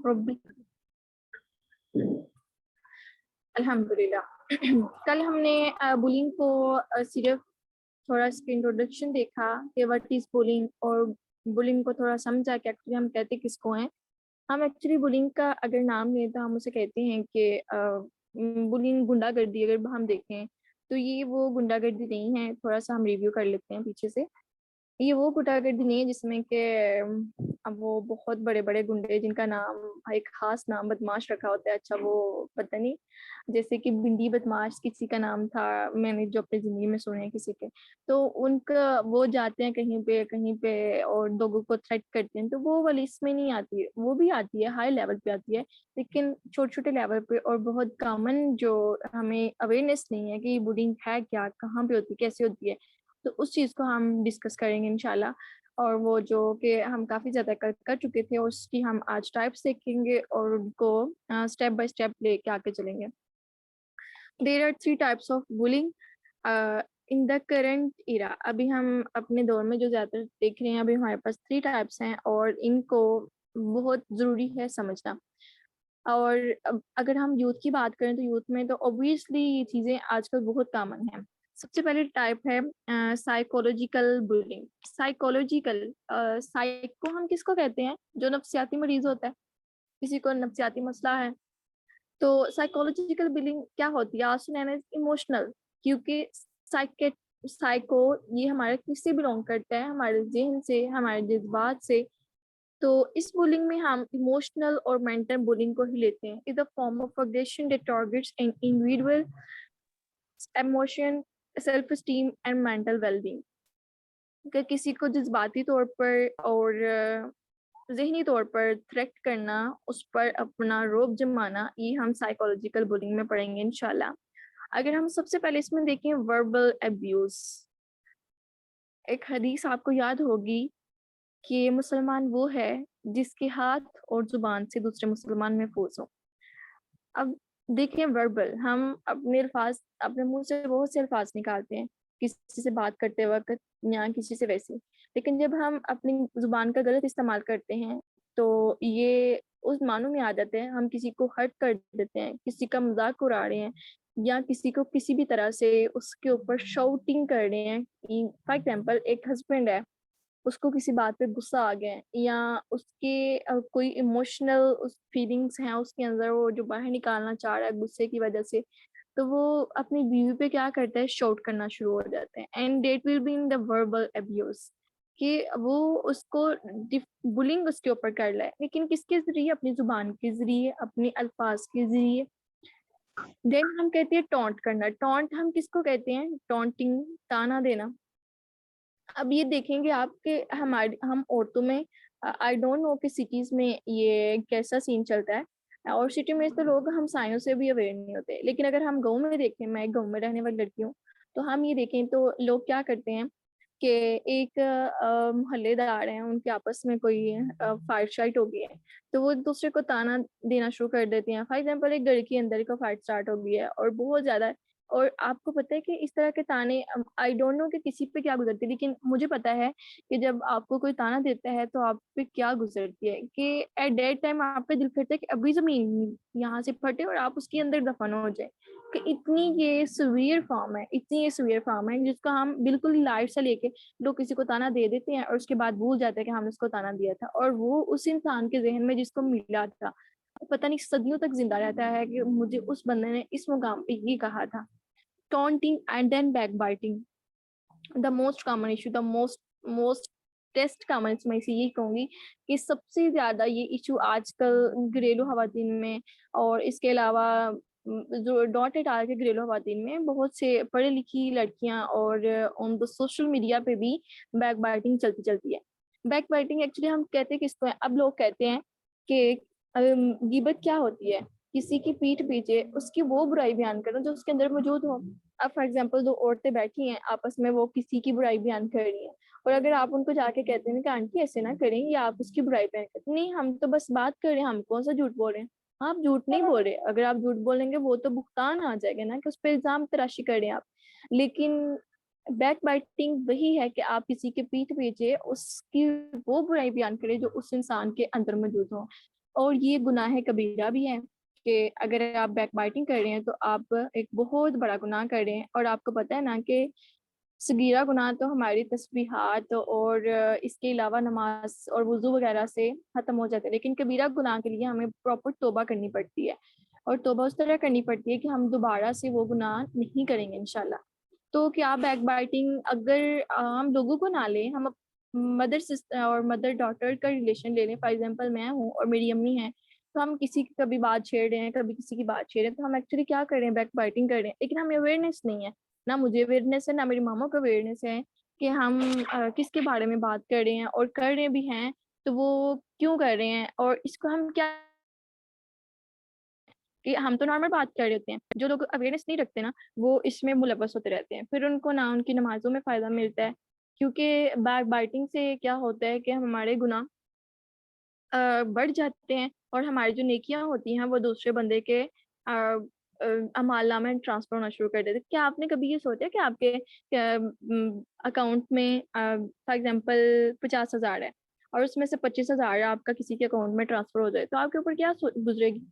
رب الحمدللہ. کل ہم نے بولنگ کو صرف تھوڑا اس کی انٹروڈکشن دیکھا کہ وٹ از بولنگ, اور بولنگ کو تھوڑا سمجھا کہ ایکچولی ہم کہتے کس کو ہیں. ہم ایکچولی بولنگ کا اگر نام لیں تو ہم اسے کہتے ہیں کہ بولنگ گنڈا گردی. اگر ہم دیکھیں تو یہ وہ گنڈا گردی نہیں ہے. تھوڑا سا ہم ریویو کر لیتے ہیں پیچھے سے. یہ وہ گنڈا گردی نہیں ہے جس میں کہ اب وہ بہت بڑے بڑے گنڈے جن کا نام ایک خاص نام بدماش رکھا ہوتا ہے. اچھا وہ پتہ نہیں, جیسے کہ بنڈی بدماش کسی کا نام تھا, میں نے جو اپنی زندگی میں سنے ہیں کسی کے, تو ان کا وہ جاتے ہیں کہیں پہ اور لوگوں کو تھریٹ کرتے ہیں, تو وہ والی اس میں نہیں آتی ہے. وہ بھی آتی ہے, ہائی لیول پہ آتی ہے, لیکن چھوٹے چھوٹے لیول پہ, اور بہت کامن جو ہمیں اویئرنیس نہیں ہے کہ یہ بولنگ ہے کیا, کہاں پہ ہوتی ہے, کیسے ہوتی ہے. تو اس چیز کو ہم ڈسکس کریں گے انشاءاللہ. اور وہ جو کہ ہم کافی زیادہ کر چکے تھے, اور اس کی ہم آج ٹائپس دیکھیں گے اور ان کو اسٹیپ بائی اسٹیپ لے کے آگے چلیں گے. There are 3 types of bullying in the current era. ابھی ہم اپنے دور میں جو زیادہ دیکھ رہے ہیں, ابھی ہمارے پاس 3 types ہیں, اور ان کو بہت ضروری ہے سمجھنا. اور اگر ہم یوتھ کی بات کریں تو یوتھ میں تو اوبویسلی یہ چیزیں آج کل بہت کامن ہیں. سب سے پہلے ٹائپ ہے سائیکولوجیکل بلنگ. سائیکولوجیکل سائیکو ہم کس کو کہتے ہیں؟ جو نفسیاتی مریض ہوتا ہے, کسی کو نفسیاتی مسئلہ ہے. تو سائیکولوجیکل بلنگ کیا ہوتی ہے؟ آلسو نون ایز ایموشنل, کیونکہ سائیکو یہ ہمارے کس سے بلونگ کرتا ہے؟ ہمارے ذہن سے, ہمارے جذبات سے. تو اس بولنگ میں ہم ایموشنل اور مینٹل بولنگ کو ہی لیتے ہیں. Is a form of aggression that targets an individual emotion, self esteem and mental well being. کہ کسی کو جذباتی طور پر اور ذہنی طور پر تھریٹ کرنا, اس پر اپنا روب جمانا, یہ ہم سائیکولوجیکل بولنگ میں پڑھیں گے انشاءاللہ. اگر ہم سب سے پہلے اس میں دیکھیں وربل ابیوز. ایک حدیث آپ کو یاد ہوگی کہ مسلمان وہ ہے جس کے ہاتھ اور زبان سے دوسرے مسلمان محفوظ ہو. اب دیکھیں وربل, ہم اپنے منہ سے بہت سے الفاظ نکالتے ہیں کسی سے بات کرتے وقت یا کسی سے ویسے, لیکن جب ہم اپنی زبان کا غلط استعمال کرتے ہیں تو یہ اس معنوں میں آ جاتے ہیں. ہم کسی کو ہرٹ کر دیتے ہیں, کسی کا مذاق اڑا رہے ہیں, یا کسی کو کسی بھی طرح سے اس کے اوپر شاؤٹنگ کر رہے ہیں. فار ایگزامپل ایک ہسبینڈ ہے, اس کو کسی بات پہ غصہ آ گیا ہے, یا اس کے کوئی ایموشنل فیلنگس ہیں اس کے اندر, وہ جو باہر نکالنا چاہ رہا ہے غصے کی وجہ سے, تو وہ اپنی بیوی پہ کیا کرتا ہے؟ شاؤٹ کرنا شروع ہو جاتے ہیں. And that will be in the verbal abuse, کہ وہ اس کو بلنگ اس کے اوپر کر رہا ہے, لیکن کس کے ذریعے؟ اپنی زبان کے ذریعے, اپنے الفاظ کے ذریعے. دین ہم کہتے ہیں ٹونٹ کرنا. ٹونٹ ہم کس کو کہتے ہیں؟ ٹونٹنگ, تانا دینا. اب یہ دیکھیں گے آپ کہ ہم عورتوں میں, آئی ڈونٹ نو کہ سٹیز میں یہ کیسا سین چلتا ہے, اور سٹی میں تو لوگ ہم سائنس سے بھی اویئر نہیں ہوتے, لیکن اگر ہم گاؤں میں دیکھیں, میں ایک گاؤں میں رہنے والی لڑکی ہوں, تو ہم یہ دیکھیں تو لوگ کیا کرتے ہیں کہ ایک محلے دار ہیں, ان کے آپس میں کوئی فائٹ شائٹ ہو گئی ہے, تو وہ ایک دوسرے کو تانا دینا شروع کر دیتے ہیں. فار ایگزامپل ایک گھر کے اندر کا فائٹ اسٹارٹ ہو گئی ہے اور بہت زیادہ, اور آپ کو پتہ ہے کہ اس طرح کے تانے, آئی ڈونٹ نو کہ کسی پہ کیا گزرتی ہے, لیکن مجھے پتا ہے کہ جب آپ کو کوئی تانا دیتا ہے تو آپ پہ کیا گزرتی ہے, کہ ایٹ دیٹ ٹائم آپ کا دل کرتا ہے کہ ابھی زمین یہاں سے پھٹے اور آپ اس کے اندر دفن ہو جائے. کہ اتنی یہ سویئر فارم ہے جس کو ہم بالکل لائٹ سے لے کے لوگ کسی کو تانا دے دیتے ہیں, اور اس کے بعد بھول جاتے ہیں کہ ہم نے اس کو تانا دیا تھا, اور وہ اس انسان کے ذہن میں جس کو ملا تھا پتہ نہیں صدیوں تک زندہ رہتا ہے کہ مجھے اس بندے نے اس مقام پہ یہ کہا تھا. Taunting and then backbiting, the most common issue, the most test common, میں اسے یہی کہوں گی کہ سب سے زیادہ یہ ایشو آج کل گھریلو خواتین میں, اور اس کے علاوہ جو ڈاٹ اٹال کے گھریلو خواتین میں بہت سے پڑھی لکھی لڑکیاں, اور آن دا سوشل میڈیا پہ بھی بیک بائٹنگ چلتی ہے. بیک بائٹنگ ایکچولی ہم کہتے ہیں کس کو ہیں؟ اب لوگ کہتے ہیں کہ غیبت کیا ہوتی ہے؟ کسی کی پیٹھ پیچھے اس کی وہ برائی بیان کرنا جو اس کے اندر موجود ہو. اب فار ایگزامپل 2 عورتیں بیٹھی ہیں آپس میں, وہ کسی کی برائی بیان کر رہی ہیں, اور اگر آپ ان کو جا کے کہتے ہیں کہ آنٹی ایسے نہ کریں, یا آپ اس کی برائی بیان کرتے, نہیں ہم تو بس بات کر رہے ہیں, ہم کون سا جھوٹ بول رہے ہیں. آپ جھوٹ نہیں بول رہے, اگر آپ جھوٹ بولیں گے وہ تو بہتان آ جائے گا نا, کہ اس پہ الزام تراشی کر رہے ہیں آپ. لیکن بیک بائٹنگ وہی ہے کہ آپ کسی کے پیٹھ پیچھے اس کی وہ برائی بیان کریں جو اس انسان کے اندر موجود ہو. اور یہ گناہ کبیرہ بھی ہے کہ اگر آپ بیک بائٹنگ کر رہے ہیں تو آپ ایک بہت بڑا گناہ کر رہے ہیں. اور آپ کو پتہ ہے نا کہ صغیرہ گناہ تو ہماری تسبیحات اور اس کے علاوہ نماز اور وضو وغیرہ سے ختم ہو جاتے ہیں, لیکن کبیرہ گناہ کے لیے ہمیں پراپر توبہ کرنی پڑتی ہے, اور توبہ اس طرح کرنی پڑتی ہے کہ ہم دوبارہ سے وہ گناہ نہیں کریں گے انشاءاللہ. تو کیا بیک بائٹنگ اگر ہم لوگوں کو نہ لیں, ہم مدر سسٹر اور مدر ڈاٹر کا ریلیشن لے لیں, فار ایگزامپل میں ہوں اور میری امی ہیں, تو ہم کسی کی کبھی بات چھیڑ رہے ہیں, کبھی کسی کی بات چھیڑ رہے ہیں, تو ہم ایکچولی کیا کر رہے ہیں, بیک بائٹنگ کر رہے ہیں. لیکن ہمیں اویئرنیس نہیں ہے, نہ مجھے اویئرنیس ہے نہ میری ماما کو اویئرنیس ہے کہ ہم کس کے بارے میں بات کر رہے ہیں, اور کر رہے بھی ہیں تو وہ کیوں کر رہے ہیں, اور اس کو ہم کیا کہ ہم تو نارمل بات کر رہے ہوتے ہیں. جو لوگ اویئرنیس نہیں رکھتے نا وہ اس میں ملوث ہوتے رہتے ہیں, پھر ان کو نہ ان کی نمازوں میں فائدہ ملتا ہے, کیونکہ بیک بائٹنگ سے کیا ہوتا ہے کہ ہمارے گناہ بڑھ جاتے ہیں, اور ہماری جو نیکیاں ہوتی ہیں وہ دوسرے بندے کے اعمال نامے میں ٹرانسفر ہونا شروع کر دیتے. کیا آپ نے کبھی یہ سوچا کہ آپ کے اکاؤنٹ میں فار ایگزامپل 50,000 ہے, اور اس میں سے 25,000 آپ کا کسی کے اکاؤنٹ میں ٹرانسفر ہو جائے, تو آپ کے اوپر کیا گزرے گی؟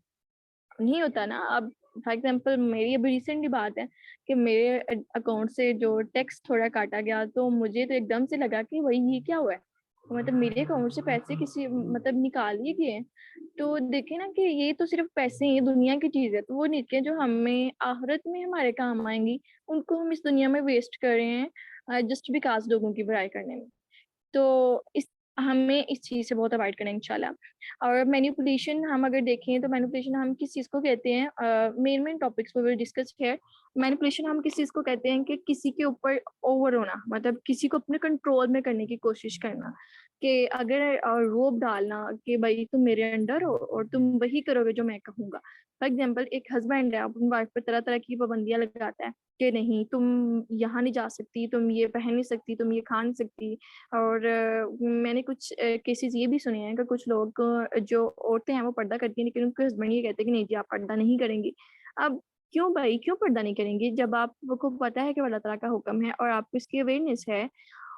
نہیں ہوتا نا. اب فار ایگزامپل میری ابھی ریسنٹلی بات ہے کہ میرے اکاؤنٹ سے جو ٹیکس تھوڑا کاٹا گیا, تو مجھے تو ایک دم سے لگا کہ وہی یہ کیا ہوا ہے, مطلب میرے اکاؤنٹ سے پیسے کسی مطلب نکال لیے گئے. تو دیکھیں نا کہ یہ تو صرف پیسے ہیں, دنیا کی چیز ہے, تو وہ نیکیاں جو ہمیں آخرت میں ہمارے کام آئیں گی, ان کو ہم اس دنیا میں ویسٹ کر رہے ہیں جسٹ بیکاز لوگوں کی برائی کرنے میں. تو ہمیں اس چیز سے بہت اوائڈ کریں انشاءاللہ. اور مینیپولیشن ہم اگر دیکھیں تو مینیپولیشن ہم کس چیز کو کہتے ہیں, مین ٹاپکس کو ڈسکس ہے. مینیپولیشن ہم کس چیز کو کہتے ہیں کہ کسی کے اوپر اوور ہونا, مطلب کسی کو اپنے کنٹرول میں کرنے کی کوشش کرنا, کہ اگر روب ڈالنا کہ بھائی تم میرے انڈر ہو اور تم وہی کرو گے جو میں کہوں گا. فار ایگزامپل ایک ہسبینڈ ہے, اپنی وائف پہ طرح طرح کی پابندیاں لگاتا ہے کہ نہیں تم یہاں نہیں جا سکتی, تم یہ پہن نہیں سکتی, تم یہ کھا نہیں سکتی. اور میں نے کچھ کیسز یہ بھی سنے ہیں کہ کچھ لوگ جو عورتیں ہیں وہ پردہ کرتی ہیں, لیکن ان کے ہسبینڈ یہ کہتے ہیں کہ نہیں جی آپ پردہ نہیں کریں گی. اب کیوں بھائی, کیوں پردہ نہیں کریں گی جب آپ کو پتہ ہے کہ اللہ تعالیٰ کا حکم ہے اور آپ کو اس کی اویئرنیس ہے,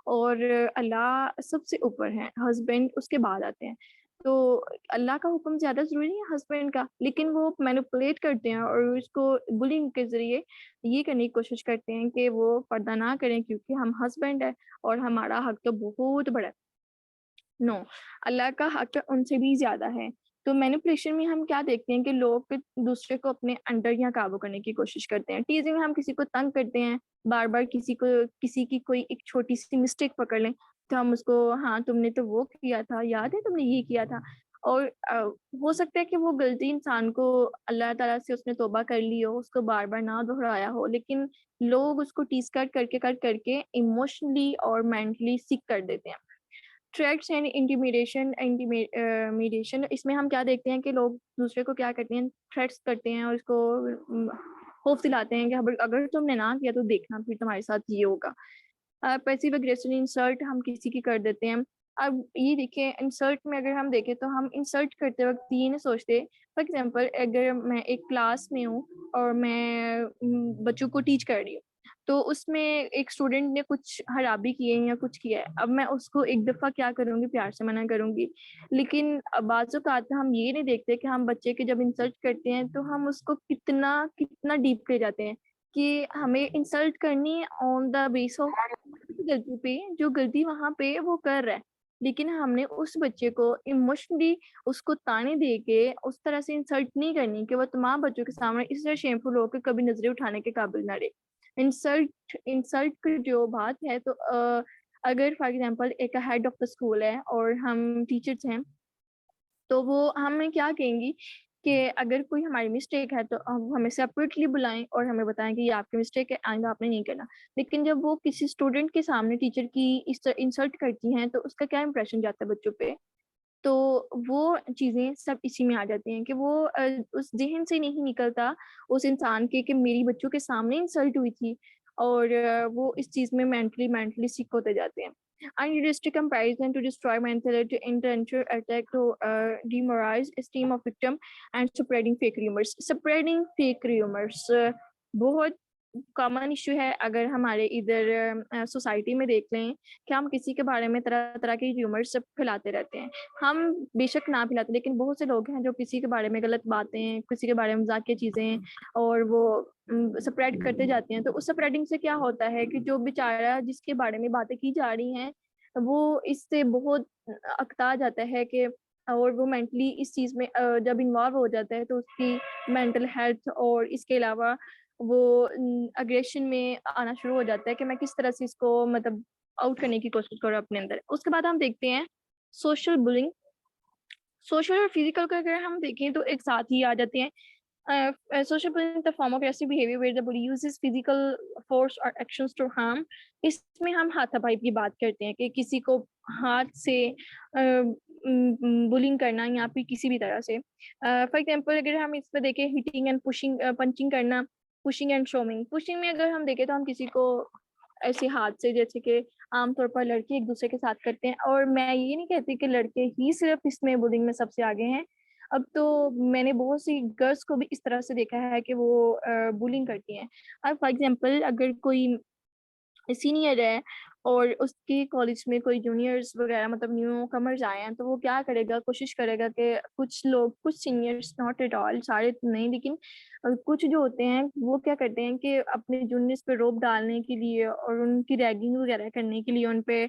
اور اللہ سب سے اوپر ہے, ہسبینڈ اس کے بعد آتے ہیں. تو اللہ کا حکم زیادہ ضروری ہے ہسبینڈ کا, لیکن وہ مینوپولیٹ کرتے ہیں اور اس کو بلنگ کے ذریعے یہ کرنے کی کوشش کرتے ہیں کہ وہ پردہ نہ کریں کیونکہ ہم ہسبینڈ ہے اور ہمارا حق تو بہت بڑا ہے. نو, اللہ کا حق ان سے بھی زیادہ ہے. تو مینیپولیشن میں ہم کیا دیکھتے ہیں کہ لوگ دوسرے کو اپنے انڈر یا قابو کرنے کی کوشش کرتے ہیں. ٹیزنگ میں ہم کسی کو تنگ کرتے ہیں, بار بار کسی کی کوئی ایک چھوٹی سی مسٹیک پکڑ لیں تو ہم اس کو, ہاں تم نے تو وہ کیا تھا, یاد ہے تم نے یہ کیا تھا. اور ہو سکتا ہے کہ وہ غلطی انسان کو اللہ تعالیٰ سے اس نے توبہ کر لی ہو, اس کو بار بار نہ دہرایا ہو, لیکن لوگ اس کو ٹیز کر کے ایموشنلی اور مینٹلی سک کر دیتے ہیں. تھریٹس اینڈ انٹیمیڈیشن, اس میں ہم کیا دیکھتے ہیں کہ لوگ دوسرے کو کیا کرتے ہیں, تھریٹس کرتے ہیں اور اس کو خوف دلاتے ہیں کہ اگر تم نے نہ کیا تو دیکھنا پھر تمہارے ساتھ یہ ہوگا. پیسیو اگریشن انسلٹ ہم کسی کی کر دیتے ہیں. اب یہ دیکھیں انسلٹ میں اگر ہم دیکھیں تو ہم انسلٹ کرتے وقت یہ نہیں سوچتے. فار ایگزامپل اگر میں ایک کلاس میں ہوں اور میں بچوں کو ٹیچ کر رہی ہوں, تو اس میں ایک اسٹوڈنٹ نے کچھ خرابی کی ہے یا کچھ کیا ہے, اب میں اس کو ایک دفعہ کیا کروں گی, پیار سے منع کروں گی. لیکن بعض اوقات ہم یہ نہیں دیکھتے کہ ہم بچے کے جب انسلٹ کرتے ہیں تو ہم اس کو کتنا ڈیپ لے جاتے ہیں کہ ہمیں انسلٹ کرنی آن دا بیس آف غلطی پہ, جو غلطی وہاں پہ وہ کر رہا ہے, لیکن ہم نے اس بچے کو ایموشنلی اس کو تانے دے کے اس طرح سے انسلٹ نہیں کرنی کہ وہ تمام بچوں کے سامنے اس طرح شیمفل ہو کے کبھی نظریں اٹھانے کے قابل نہ رہے. انسلٹ کی جو بات ہے, تو اگر فار ایگزامپل ایک ہیڈ آف دا اسکول ہے اور ہم ٹیچرس ہیں, تو وہ ہمیں کیا کہیں گی کہ اگر کوئی ہماری مسٹیک ہے تو ہمیں سیپریٹلی بلائیں اور ہمیں بتائیں کہ یہ آپ کی مسٹیک ہے, آئندہ آپ نے نہیں کرنا. لیکن جب وہ کسی اسٹوڈنٹ کے سامنے ٹیچر کی اس طرح انسلٹ کرتی ہیں تو اس کا کیا امپریشن جاتا ہے بچوں پہ. تو وہ چیزیں سب اسی میں آ جاتی ہیں کہ وہ اس ذہن سے نہیں نکلتا اس انسان کے کہ میری بچوں کے سامنے انسلٹ ہوئی تھی, اور وہ اس چیز میں مینٹلی سک ہوتے جاتے ہیں. Unrealistic comparison to destroy mentality, intentional attack to demoralize esteem of victim and spreading fake rumors. Spreading fake rumors بہت کامن ایشو ہے اگر ہمارے ادھر سوسائٹی میں دیکھ لیں کہ ہم کسی کے بارے میں طرح طرح کے ریومرز سب پھیلاتے رہتے ہیں. ہم بے شک نہ پھیلاتے لیکن بہت سے لوگ ہیں جو کسی کے بارے میں غلط باتیں, کسی کے بارے میں مذاقیہ چیزیں اور وہ سپریڈ کرتے جاتے ہیں. تو اس سپریڈنگ سے کیا ہوتا ہے کہ جو بیچارہ جس کے بارے میں باتیں کی جا رہی ہیں وہ اس سے بہت اکتا جاتا ہے کہ, اور وہ مینٹلی اس چیز میں جب انوالو ہو جاتا ہے تو اس کی مینٹل ہیلتھ اور اس کے علاوہ وہ اگریشن میں آنا شروع ہو جاتا ہے کہ میں کس طرح سے اس کو مطلب آؤٹ کرنے کی کوشش کروں اپنے اندر. اس کے بعد ہم دیکھتے ہیں سوشل بلنگ. سوشل اور فزیکل کو اگر ہم دیکھیں تو ایک ساتھ ہی آ جاتے ہیں. Social bullying is the form of aggressive behavior where the bully uses physical force or actions to harm. اس میں ہم ہاتھا پائی کی بات کرتے ہیں کہ کسی کو ہاتھ سے بلنگ کرنا یا پھر کسی بھی طرح سے. فار ایگزامپل اگر ہم اس پہ دیکھیں ہٹنگ اینڈ پشنگ, پنچنگ کرنا, پشنگ اینڈ شومنگ. پشنگ میں اگر ہم دیکھیں تو ہم کسی کو ایسے ہاتھ سے, جیسے کہ عام طور پر لڑکے ایک دوسرے کے ساتھ کرتے ہیں, اور میں یہ نہیں کہتی کہ لڑکے ہی صرف اس میں بلنگ میں سب سے آگے ہیں. اب تو میں نے بہت سی گرلس کو بھی اس طرح سے دیکھا ہے کہ وہ بلنگ کرتی ہیں. اب فار ایگزامپل اگر کوئی سینئر ہے اور اس کی کالج میں کوئی جونیئرس وغیرہ مطلب نیو کمرز آئے ہیں, تو وہ کیا کرے گا, کوشش کرے گا کہ کچھ لوگ, کچھ سینئرس, ناٹ ایٹ آل, سارے نہیں لیکن کچھ جو ہوتے ہیں وہ کیا کرتے ہیں کہ اپنے جونیئرس پہ روپ ڈالنے کے لیے اور ان کی ریگنگ وغیرہ کرنے کے لیے ان پہ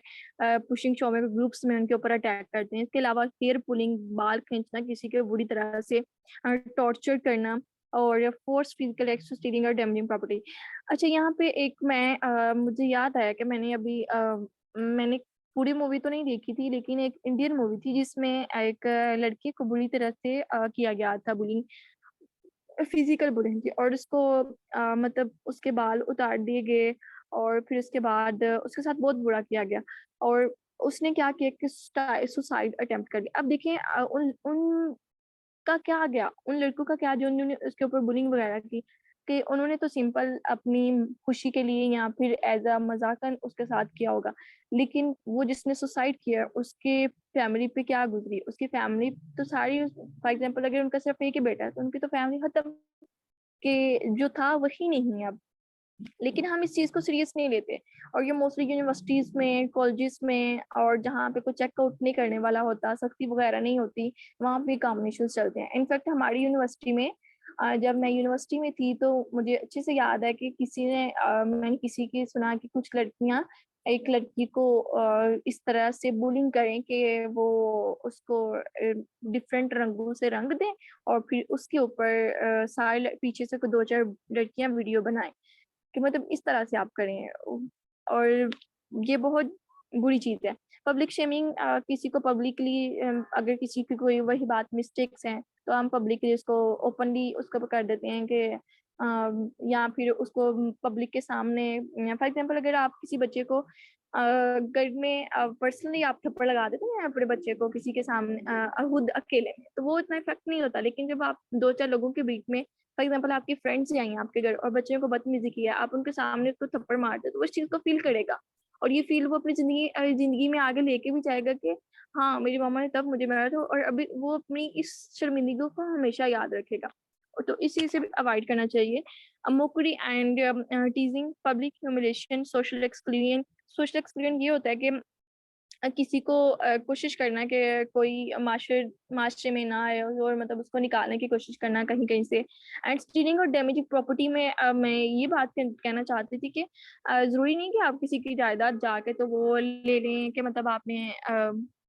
پشنگ شو میں گروپس میں ان کے اوپر اٹیک کرتے ہیں. اس کے علاوہ ہیئر پولنگ, بال کھینچنا, کسی کے بری طرح سے ٹارچر کرنا, اور فورس فزیکل ایکس اسٹیلنگ اور ڈیمیجنگ پراپرٹی. اچھا یہاں پہ ایک میں مجھے یاد آیا کہ میں نے ابھی میں نے پوری مووی تو نہیں دیکھی تھی لیکن ایک انڈین مووی تھی جس میں ایک لڑکی کو بری طرح سے کیا گیا تھا بلنگ, فزیکل بلنگ تھی, اور اس کو مطلب اس کے بال اتار دیے گئے اور پھر اس کے بعد اس کے ساتھ بہت برا کیا گیا, اور اس نے کیا کیا کہ سوسائڈ اٹیمپٹ کر لیا. اب دیکھیں ان کا کیا گیا, ان لڑکوں کا کیا جو انہوں نے اس کے اوپر بلنگ وغیرہ کی, کہ انہوں نے تو سمپل اپنی خوشی کے لیے یا پھر ایز اے مذاقن اس کے ساتھ کیا ہوگا, لیکن وہ جس نے سوسائڈ کیا اس کے فیملی پہ کیا گزری. اس کی فیملی تو ساری, فار ایگزامپل اگر ان کا صرف ایک ہی بیٹا ہے تو ان کی تو فیملی ختم, کہ جو تھا وہی نہیں ہے اب. لیکن ہم اس چیز کو سیریس نہیں لیتے, اور یہ موسٹلی یونیورسٹیز میں, کالجز میں, اور جہاں پہ کوئی چیک آؤٹ نہیں کرنے والا ہوتا, سختی وغیرہ نہیں ہوتی, وہاں پہ کامن ایشوز چلتے ہیں. انفیکٹ ہماری یونیورسٹی میں جب میں یونیورسٹی میں تھی تو مجھے اچھے سے یاد ہے کہ کسی نے, میں نے کسی کی سنا کہ کچھ لڑکیاں ایک لڑکی کو اس طرح سے بولنگ کریں کہ وہ اس کو ڈفرینٹ رنگوں سے رنگ دیں اور پھر اس کے اوپر سارے پیچھے سے دو چار لڑکیاں ویڈیو بنائیں کہ مطلب اس طرح سے آپ کریں. اور یہ بہت بری چیز ہے. پبلک شیمنگ, کسی کو پبلکلی اگر کسی کی کوئی وہی بات مسٹیکس ہیں تو ہم پبلکلی اس کو اوپنلی اس کو کر دیتے ہیں کہ یا پھر اس کو پبلک کے سامنے, فار ایگزامپل اگر آپ کسی بچے کو گھر میں پرسنلی آپ تھپڑ لگا دیتے ہیں اپنے بچے کو کسی کے سامنے خود اکیلے میں, تو وہ اتنا افیکٹ نہیں ہوتا. لیکن جب آپ دو چار لوگوں کے بیچ میں, فار ایگزامپل آپ کی فرینڈس آئی ہیں آپ کے گھر اور بچے کو بدتمیزی کیا, آپ ان کے سامنے اس کو تھپڑ مار دیں تو اس چیز کو فیل کرے گا, اور یہ فیل وہ اپنی زندگی میں آگے لے کے بھی جائے گا کہ ہاں میری ماما نے تب مجھے مارا تھا, اور ابھی وہ اپنی اس شرمندگی کو ہمیشہ یاد رکھے گا. تو اس چیز سے بھی اوائڈ کرنا چاہیے. Mockery and teasing, public humiliation, social exclusion. Social exclusion یہ ہوتا ہے کہ کسی کو کوشش کرنا کہ کوئی معاشرے میں نہ آئے اور مطلب اس کو نکالنے کی کوشش کرنا کہیں کہیں سے. اینڈ اسٹیلنگ اور ڈیمیجنگ پراپرٹی میں میں یہ بات کہنا چاہتی تھی کہ ضروری نہیں کہ آپ کسی کی جائیداد جا کے تو وہ لے لیں کہ مطلب آپ نے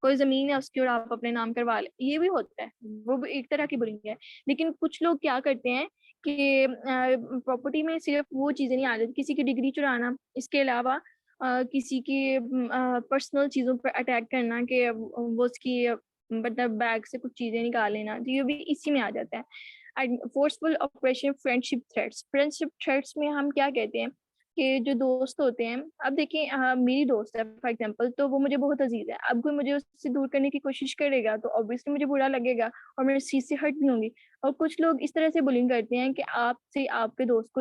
کوئی زمین ہے اس کی اور آپ اپنے نام کروا لیں, یہ بھی ہوتا ہے, وہ بھی ایک طرح کی بلنگ ہے. لیکن کچھ لوگ کیا کرتے ہیں کہ پراپرٹی میں صرف وہ چیزیں نہیں آ جاتی, کسی کی ڈگری چرانا, اس کے علاوہ کسی کی پرسنل چیزوں پر اٹیک کرنا کہ وہ اس کی مطلب بیگ سے کچھ چیزیں نکال لینا, تو یہ بھی اسی میں آ جاتا ہے. Forceful operation, friendship threats. Friendship threats میں ہم کیا کہتے ہیں کہ جو دوست ہوتے ہیں, اب دیکھیں میری دوست ہے فار ایگزامپل, تو وہ مجھے بہت عزیز ہے, اب کوئی مجھے اس سے دور کرنے کی کوشش کرے گا تو obviously مجھے برا لگے گا اور میں اس چیز سے ہرٹ بھی ہوں گی. اور کچھ لوگ اس طرح سے بلنگ کرتے ہیں کہ آپ سے آپ کے دوست کو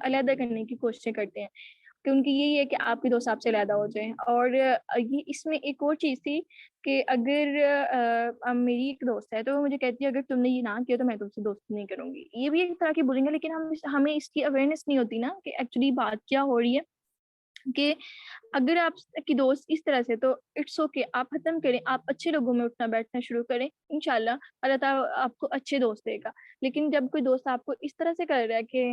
علیحدہ کرنے کی کوششیں کرتے ہیں. کہ ان کی یہی ہے کہ آپ کے دوست آپ سے علیحدہ ہو جائیں. اور یہ اس میں ایک اور چیز تھی کہ اگر میری ایک دوست ہے تو وہ مجھے کہتی ہے اگر تم نے یہ نہ کیا تو میں تم سے دوستی نہیں کروں گی. یہ بھی ایک طرح کی بولیں گے، لیکن ہمیں اس کی اویئرنیس نہیں ہوتی نا کہ ایکچولی بات کیا ہو رہی ہے. کہ اگر آپ کی دوست اس طرح سے تو اٹس اوکے، آپ ختم کریں، آپ اچھے لوگوں میں اٹھنا بیٹھنا شروع کریں، انشاءاللہ اللہ تعالیٰ آپ کو اچھے دوست دے گا. لیکن جب کوئی دوست آپ کو اس طرح سے کر رہا ہے کہ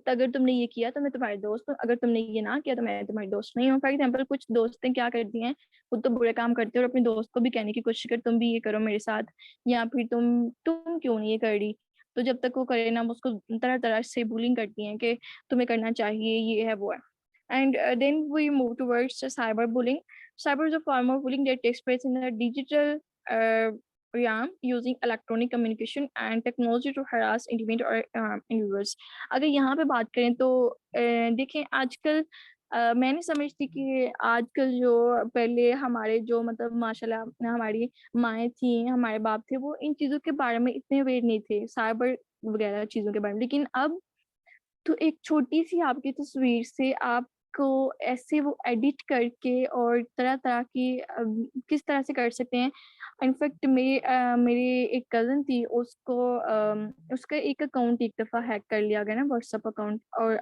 اگر تم نے یہ کیا تو میں تمہاری دوست ہوں، اگر تم نے یہ نہ کیا تو میں تمہاری دوست نہیں ہوں. فار ایگزامپل کچھ دوستیں کیا کرتی ہیں، خود تو برے کام کرتے ہیں اور اپنے دوست کو بھی کہنے کی کوشش کر تم بھی یہ کرو میرے ساتھ، یا پھر تم کیوں نہیں یہ کر رہی. تو جب تک وہ کرے نا اس کو طرح طرح سے بولنگ کرتی ہیں کہ تمہیں کرنا چاہیے، یہ ہے وہ ہے. And then we move towards cyberbullying. Cyber is a form of bullying that takes place in the digital realm using electronic communication and technology to harass, intimidate or individuals. اگر یہاں پہ بات کریں تو دیکھیں آج کل میں نہیں سمجھتی کہ آج کل جو پہلے ہمارے جو مطلب ماشاء اللہ ہماری مائیں تھیں، ہمارے باپ تھے، وہ ان چیزوں کے بارے میں اتنے اویئر نہیں تھے سائبر وغیرہ چیزوں کے بارے میں. لیکن اب تو ایک چھوٹی سی آپ کی تصویر سے آپ کو ایسے وہ ایڈٹ کر کے اور طرح طرح کی کس طرح سے کر سکتے ہیں. انفیکٹ میرے ایک کزن تھی، اس کا ایک اکاؤنٹ ایک دفعہ ہیک کر لیا گیا نا، واٹس ایپ اکاؤنٹ. اور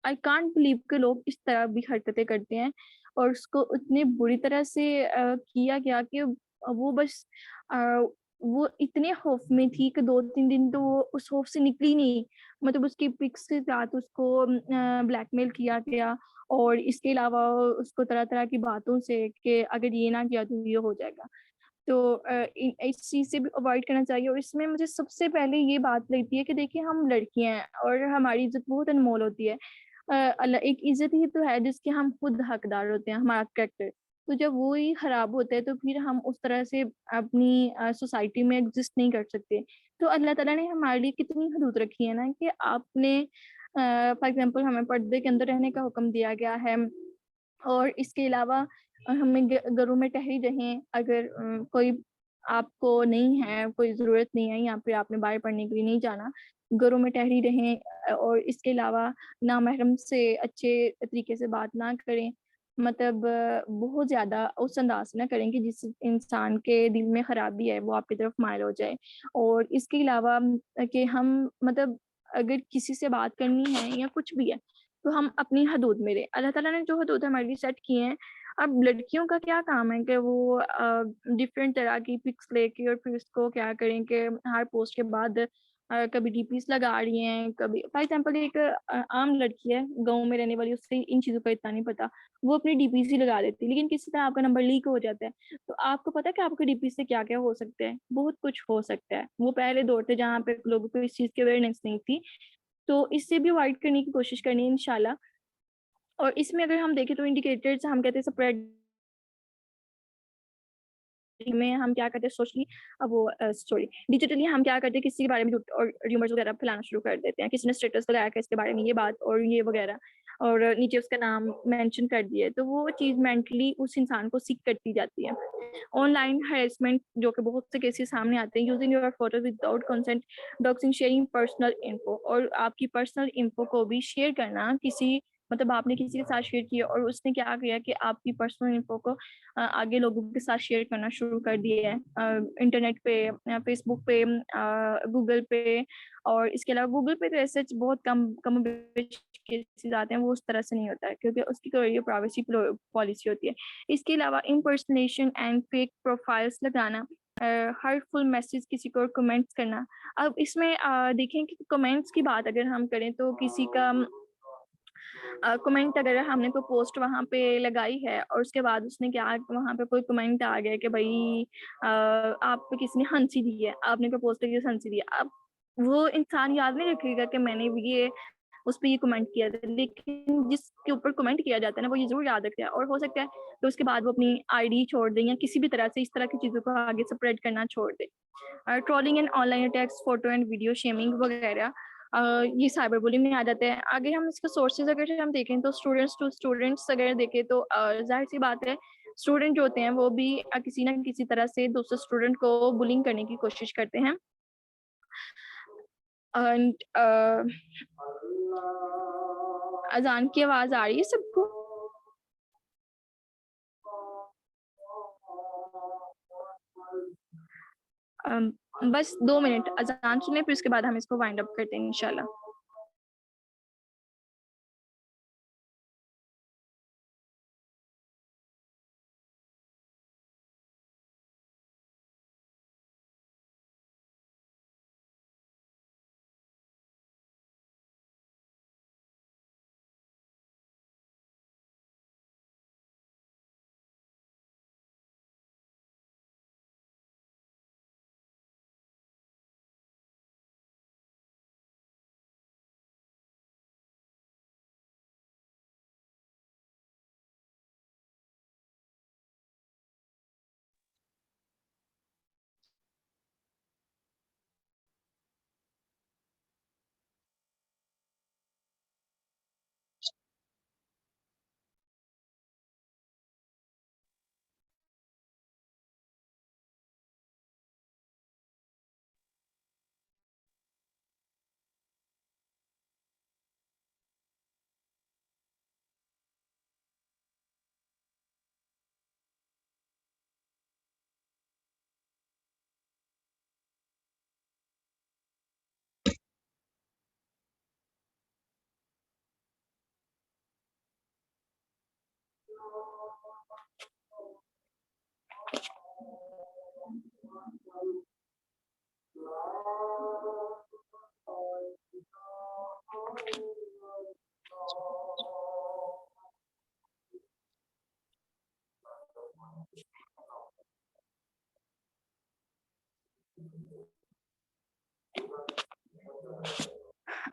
آئی کانٹ بلیو کہ لوگ اس طرح بھی حرکتیں کرتے ہیں. اور اس کو اتنی بری طرح سے کیا گیا کہ وہ بس وہ اتنے خوف میں تھی کہ 2-3 دن تو وہ اس خوف سے نکلی نہیں. مطلب اس کی پکس کے ساتھ اس کو بلیک میل کیا گیا، اور اس کے علاوہ اس کو طرح طرح کی باتوں سے کہ اگر یہ نہ کیا تو یہ ہو جائے گا. تو اس چیز سے بھی اوائڈ کرنا چاہیے. اور اس میں مجھے سب سے پہلے یہ بات لگتی ہے کہ دیکھیں ہم لڑکیاں ہیں اور ہماری عزت بہت انمول ہوتی ہے. اللہ ایک عزت ہی تو ہے جس کے ہم خود حقدار ہوتے ہیں، ہمارا کریکٹر. تو جب وہی خراب ہوتا ہے تو پھر ہم اس طرح سے اپنی سوسائٹی میں ایگزسٹ نہیں کر سکتے. تو اللہ تعالیٰ نے ہمارے لیے کتنی حدود رکھی ہے نا کہ آپ نے فار ایگزامپل ہمیں پردے کے اندر رہنے کا حکم دیا گیا ہے. اور اس کے علاوہ ہمیں گھروں میں ٹہری رہیں. اگر کوئی آپ کو نہیں ہے، کوئی ضرورت نہیں ہے، یا پھر آپ نے باہر پڑھنے کے لیے نہیں جانا، گھروں میں ٹہری رہیں. اور اس کے علاوہ نامحرم سے اچھے طریقے سے بات نہ کریں، مطلب بہت زیادہ اس انداز سے نہ کریں کہ جس انسان کے دل میں خرابی ہے وہ آپ کی طرف مائل ہو جائے. اور اس کے علاوہ کہ ہم مطلب اگر کسی سے بات کرنی ہے یا کچھ بھی ہے تو ہم اپنی حدود میں رہیں. اللہ تعالیٰ نے جو حدود ہمارے لیے سیٹ کی ہیں، اب لڑکیوں کا کیا کام ہے کہ وہ ڈفرینٹ طرح کی پکس لے کے اور پھر اس کو کیا کریں کہ ہر پوسٹ کے بعد کبھی ڈی پیز لگا رہی ہیں. کبھی فار ایگزامپل ایک عام لڑکی ہے گاؤں میں رہنے والی، اس سے ان چیزوں کا اتنا نہیں پتا، وہ اپنی ڈی پیز ہی لگا دیتی، لیکن کسی طرح آپ کا نمبر لیک ہو جاتا ہے. تو آپ کو پتا کہ آپ کے ڈی پی سے کیا کیا ہو سکتا ہے؟ بہت کچھ ہو سکتا ہے. وہ پہلے دور تھے جہاں پہ لوگوں کو اس چیز کی اویئرنیس نہیں تھی. تو اس سے بھی اوائڈ کرنے کی کوشش کرنی ہے انشاءاللہ. اور اس میں اگر ہم دیکھیں تو انڈیکیٹرز ہم کہتے ہیں سپریڈ میں ہم کیا کرتے ہیں سوشلی وہ سوری ڈیجیٹلی ہم کیا کرتے ہیں کسی کے بارے میں اور ریومرز وغیرہ پھیلانا شروع کر دیتے ہیں. کسی نے اسٹیٹس لگایا کہ اس کے بارے میں یہ بات اور یہ وغیرہ، اور نیچے اس کا نام مینشن کر دیا، تو وہ چیز مینٹلی اس انسان کو سیکھ کرتی جاتی ہے. آن لائن ہیراسمنٹ جو کہ بہت سے کیسز سامنے آتے ہیں، using your photo without consent, doxing, sharing personal info. اور آپ کی پرسنل انفو کو بھی شیئر کرنا، کسی مطلب آپ نے کسی کے ساتھ شیئر کیا اور اس نے کیا کیا کہ آپ کی پرسنل انفو کو آگے لوگوں کے ساتھ شیئر کرنا شروع کر دیا ہے انٹرنیٹ پہ، فیس بک پہ، گوگل پہ. اور اس کے علاوہ گوگل پہ تو ایسے بہت کم کیسز آتے ہیں، وہ اس طرح سے نہیں ہوتا ہے کیونکہ اس کی کوئی پرائیویسی پالیسی ہوتی ہے. اس کے علاوہ امپرسنیشن اینڈ فیک پروفائلس لگانا، ہرٹفل میسج کسی کو کمنٹس کرنا. اب اس میں دیکھیں کہ کمنٹس کی بات اگر ہم کریں تو کسی کا کمنٹ اگر ہم نے کوئی پوسٹ وہاں پہ لگائی ہے اور اس کے بعد اس نے کیا وہاں پہ کوئی کمنٹ آ گیا کہ بھائی آپ پہ کسی نے ہنسی دی ہے، آپ نے کوئی پوسٹ کی ہنسی دی ہے. اب وہ انسان یاد نہیں رکھے گا کہ میں نے یہ اس پہ یہ کمنٹ کیا تھا، لیکن جس کے اوپر کمنٹ کیا جاتا ہے نا وہ یہ ضرور یاد رکھتا ہے. اور ہو سکتا ہے تو اس کے بعد وہ اپنی آئی ڈی چھوڑ دیں یا کسی بھی طرح سے اس طرح کی چیزوں کو آگے اسپریڈ کرنا چھوڑ دیں. Trolling and on line attacks, photo and video shaming وغیرہ، یہ سائبر بولنگ میں آ جاتے ہیں. آگے ہم اس کے سورسز اگر ہم دیکھیں تو اسٹوڈنٹس اگر دیکھیں تو ظاہر سی بات ہے اسٹوڈنٹ جو ہوتے ہیں وہ بھی کسی نہ کسی طرح سے دوسرے اسٹوڈنٹ کو بلنگ کرنے کی کوشش کرتے ہیں. اینڈ اذان کی آواز آ رہی ہے سب کو؟ بس 2 منٹ اذان سنیں پھر اس کے بعد ہم اس کو وائنڈ اپ کرتے ہیں انشاءاللہ.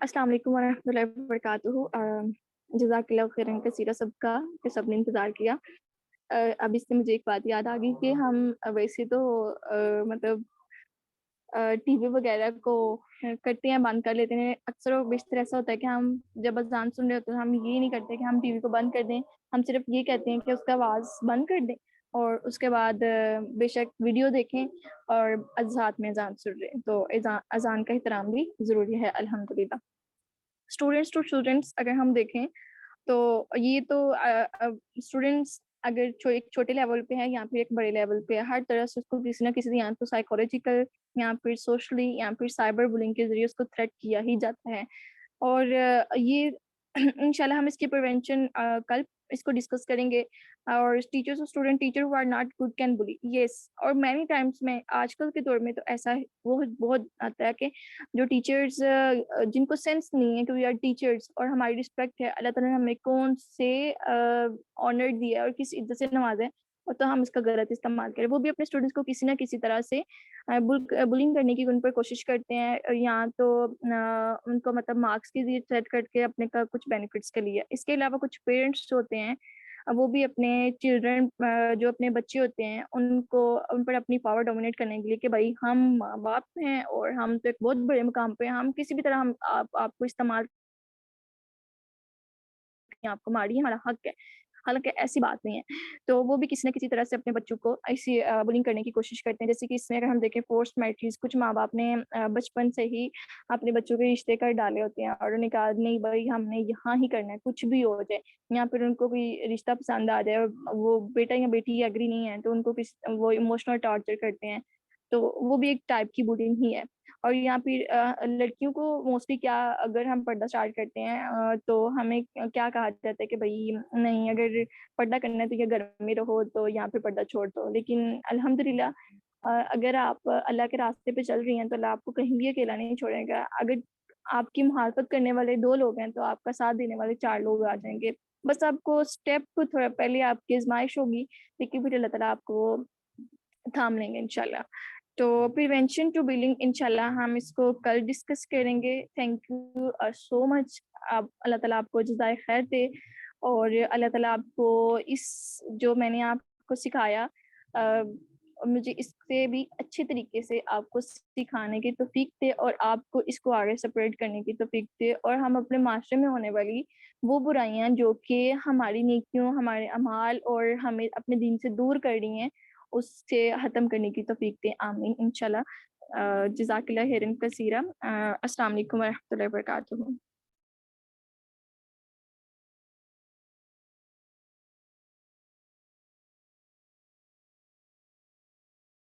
السلام علیکم ورحمۃ اللہ وبرکاتہ. جزاک اللہ خیرن کثیرہ سب کا کہ سب نے انتظار کیا. اب اس سے مجھے ایک بات یاد آ گئی کہ ہم ویسے تو مطلب ٹی وی وغیرہ کو کرتے ہیں بند کر لیتے ہیں. اکثر و بیشتر ایسا ہوتا ہے کہ ہم جب اذان سن رہے ہوتے ہیں ہم یہ نہیں کرتے کہ ہم ٹی وی کو بند کر دیں. ہم صرف یہ کہتے ہیں کہ اس کا آواز بند کر دیں اور اس کے بعد بے شک ویڈیو دیکھیں اور ساتھ میں اذان سن رہے ہیں. تو اذان کا احترام بھی ضروری ہے الحمدللہ. اسٹوڈینٹس ٹو اسٹوڈینٹس اگر ہم دیکھیں تو یہ تو اسٹوڈینٹس اگر ایک چھوٹے لیول پہ ہے یا پھر ایک بڑے لیول پہ ہے, ہر طرح سے اس کو کسی نہ کسی یا تو سائیکولوجیکل یا پھر سوشلی یا پھر سائبر بلنگ کے ذریعے اس کو تھریٹ کیا ہی جاتا ہے. اور یہ انشاءاللہ ہم اس کی پریونشن کل اس کو ڈسکس کریں گے. اور ٹیچرس اور student teacher who are not good کین بلی یس. اور مینی ٹائمس میں آج کل کے دور میں تو ایسا بہت آتا ہے کہ جو ٹیچرز جن کو سینس نہیں ہے کہ وی آر ٹیچرز اور ہماری رسپیکٹ ہے, اللہ تعالیٰ نے ہمیں کون سے آنر دیا اور کس عزت سے نوازا ہے, اور تو ہم اس کا غلط استعمال کریں. وہ بھی اپنے اسٹوڈنٹس کو کسی نہ کسی طرح سے بلنگ کرنے کی ان پر کوشش کرتے ہیں, یا تو ان کو مطلب مارکس کی ذریعے سیٹ کر کے اپنے کا کچھ بینیفٹس کے لیے. اس کے علاوہ کچھ پیرنٹس ہوتے ہیں وہ بھی اپنے چلڈرن جو اپنے بچے ہوتے ہیں ان پر اپنی پاور ڈومینیٹ کرنے کے لیے کہ بھائی ہم ماں باپ ہیں اور ہم تو ایک بہت بڑے مقام پہ ہیں, ہم کسی بھی طرح ہم آپ کو استعمال آپ کو ماری ہمارا حق ہے. حالانکہ ایسی بات نہیں ہے. تو وہ بھی کسی نہ کسی طرح سے اپنے بچوں کو ایسی بلنگ کرنے کی کوشش کرتے ہیں. جیسے کہ اس میں اگر ہم دیکھیں فورس میرٹریز, کچھ ماں باپ نے بچپن سے ہی اپنے بچوں کے رشتے کر ڈالے ہوتے ہیں اور انہوں نے کہا نہیں بھائی ہم نے یہاں ہی کرنا ہے کچھ بھی ہو جائے, یا پھر ان کو کوئی رشتہ پسند آ جائے اور وہ بیٹا یا بیٹی ایگری نہیں ہے تو ان کو وہ ایموشنل ٹارچر کرتے ہیں. تو وہ بھی ایک ٹائپ کی بلنگ ہی ہے. اور یہاں پھر لڑکیوں کو موسٹلی کیا اگر ہم پردہ اسٹارٹ کرتے ہیں تو ہمیں کیا کہا جاتا ہے کہ بھائی نہیں اگر پردہ کرنا ہے تو یا گھر میں رہو تو یہاں پہ پردہ چھوڑ دو. لیکن الحمدللہ اگر آپ اللہ کے راستے پہ چل رہی ہیں تو اللہ آپ کو کہیں بھی اکیلا نہیں چھوڑے گا. اگر آپ کی مخالفت کرنے والے 2 لوگ ہیں تو آپ کا ساتھ دینے والے 4 لوگ آ جائیں گے. بس آپ کو اسٹیپ کو تھوڑا پہلے آپ کی آزمائش ہوگی لیکن پھر اللہ تعالیٰ آپ کو تھام لیں گے انشاءاللہ. تو پریونشن ٹو بلنگ انشاءاللہ ہم اس کو کل ڈسکس کریں گے. تھینک یو سو مچ. اللہ تعالیٰ آپ کو جزائے خیر دے اور اللہ تعالیٰ آپ کو اس جو میں نے آپ کو سکھایا مجھے اس سے بھی اچھے طریقے سے آپ کو سکھانے کی توفیق دے اور آپ کو اس کو آگے سپریٹ کرنے کی توفیق دے, اور ہم اپنے معاشرے میں ہونے والی وہ برائیاں جو کہ ہماری نیکیوں, ہمارے اعمال اور ہمیں اپنے دین سے دور کر رہی ہیں اس سے ختم کرنے کی توفیق دے. آمین انشاءاللہ. جزاک اللہ خیرن کثیرہ. السلام علیکم ورحمۃ اللہ وبرکاتہ.